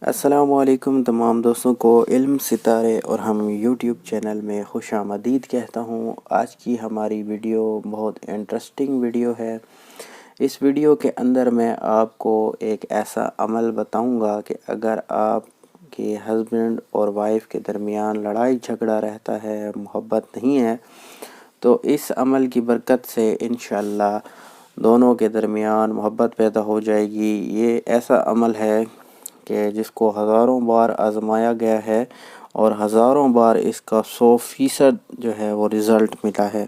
السلام علیکم تمام دوستوں کو علم ستارے اور ہم یوٹیوب چینل میں خوش آمدید کہتا ہوں۔ آج کی ہماری ویڈیو بہت انٹرسٹنگ ویڈیو ہے۔ اس ویڈیو کے اندر میں آپ کو ایک ایسا عمل بتاؤں گا کہ اگر آپ کے ہسبینڈ اور وائف کے درمیان لڑائی جھگڑا رہتا ہے، محبت نہیں ہے، تو اس عمل کی برکت سے انشاءاللہ دونوں کے درمیان محبت پیدا ہو جائے گی۔ یہ ایسا عمل ہے کہ جس کو ہزاروں بار آزمایا گیا ہے اور ہزاروں بار اس کا 100% جو ہے وہ رزلٹ ملا ہے۔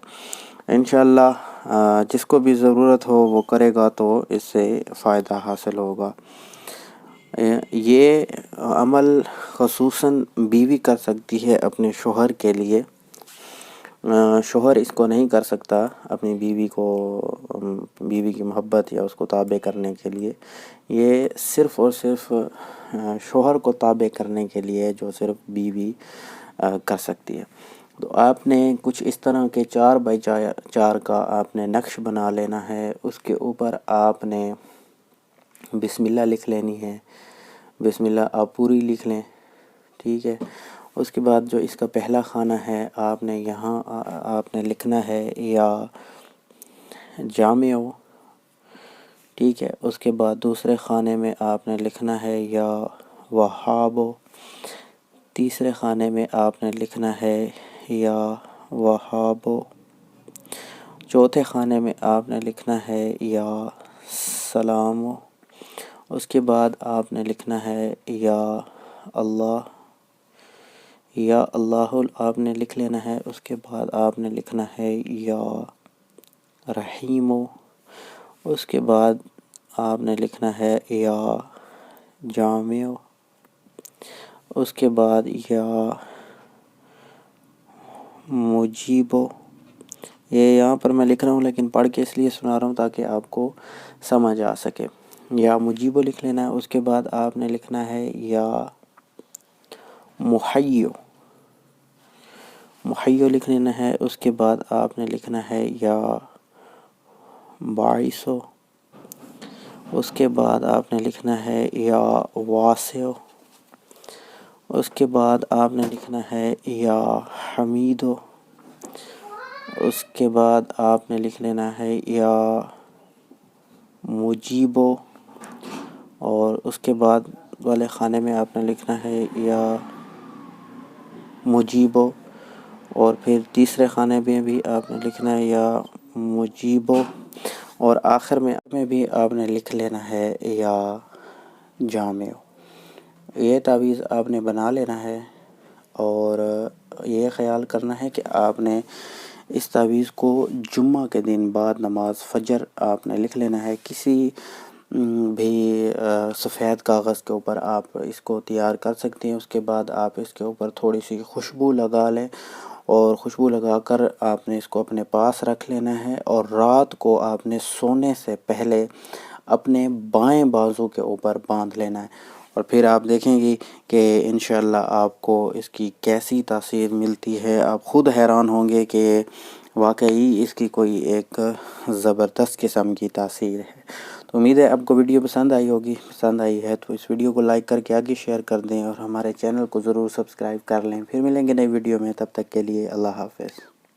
انشاءاللہ جس کو بھی ضرورت ہو وہ کرے گا تو اس سے فائدہ حاصل ہوگا۔ یہ عمل خصوصاً بیوی کر سکتی ہے اپنے شوہر کے لیے۔ شوہر اس کو نہیں کر سکتا اپنی بیوی کی محبت یا اس کو تابع کرنے کے لیے۔ یہ صرف اور صرف شوہر کو تابع کرنے کے لیے جو صرف بیوی کر سکتی ہے۔ تو آپ نے کچھ اس طرح کے 4x4 کا آپ نے نقش بنا لینا ہے۔ اس کے اوپر آپ نے بسم اللہ لکھ لینی ہے۔ بسم اللہ آپ پوری لکھ لیں، ٹھیک ہے۔ اس کے بعد جو اس کا پہلا خانہ ہے آپ نے یہاں آپ نے لکھنا ہے یا جامع، ٹھیک ہے۔ اس کے بعد دوسرے خانے میں آپ نے لکھنا ہے یا وہاب، تیسرے خانے میں آپ نے لکھنا ہے یا وہاب، چوتھے خانے میں آپ نے لکھنا ہے یا سلام، اس کے بعد آپ نے لکھنا ہے یا اللہ، یا اللہ آپ نے لکھ لینا ہے۔ اس کے بعد آپ نے لکھنا ہے یا رحیم، اس کے بعد آپ نے لکھنا ہے یا جامع، اس کے بعد یا مجیب۔ یہ یہاں پر میں لکھ رہا ہوں لیکن پڑھ کے اس لیے سنا رہا ہوں تاکہ آپ کو سمجھ آ سکے۔ یا مجیب لکھ لینا ہے۔ اس کے بعد آپ نے لکھنا ہے یا محیو لکھ لینا ہے۔ اس کے بعد آپ نے لکھنا ہے یا باعث، اس کے بعد آپ نے لکھنا ہے یا واسع، اس کے بعد آپ نے لکھنا ہے یا حمید، اس کے بعد آپ نے لکھ لینا ہے یا مجیب، اور اس کے بعد والے خانے میں آپ نے لکھنا ہے یا مجیب، اور پھر تیسرے خانے میں بھی آپ نے لکھنا ہے یا مجیب، اور آخر میں بھی آپ نے لکھ لینا ہے یا جامع۔ یہ تعویذ آپ نے بنا لینا ہے اور یہ خیال کرنا ہے کہ آپ نے اس تعویذ کو جمعہ کے دن بعد نماز فجر آپ نے لکھ لینا ہے۔ کسی بھی سفید کاغذ کے اوپر آپ اس کو تیار کر سکتے ہیں۔ اس کے بعد آپ اس کے اوپر تھوڑی سی خوشبو لگا لیں، اور خوشبو لگا کر آپ نے اس کو اپنے پاس رکھ لینا ہے، اور رات کو آپ نے سونے سے پہلے اپنے بائیں بازو کے اوپر باندھ لینا ہے، اور پھر آپ دیکھیں گی کہ انشاءاللہ آپ کو اس کی کیسی تاثیر ملتی ہے۔ آپ خود حیران ہوں گے کہ واقعی اس کی کوئی ایک زبردست قسم کی تاثیر ہے۔ تو امید ہے آپ کو ویڈیو پسند آئی ہوگی۔ پسند آئی ہے تو اس ویڈیو کو لائک کر کے آگے شیئر کر دیں، اور ہمارے چینل کو ضرور سبسکرائب کر لیں۔ پھر ملیں گے نئی ویڈیو میں، تب تک کے لیے اللہ حافظ۔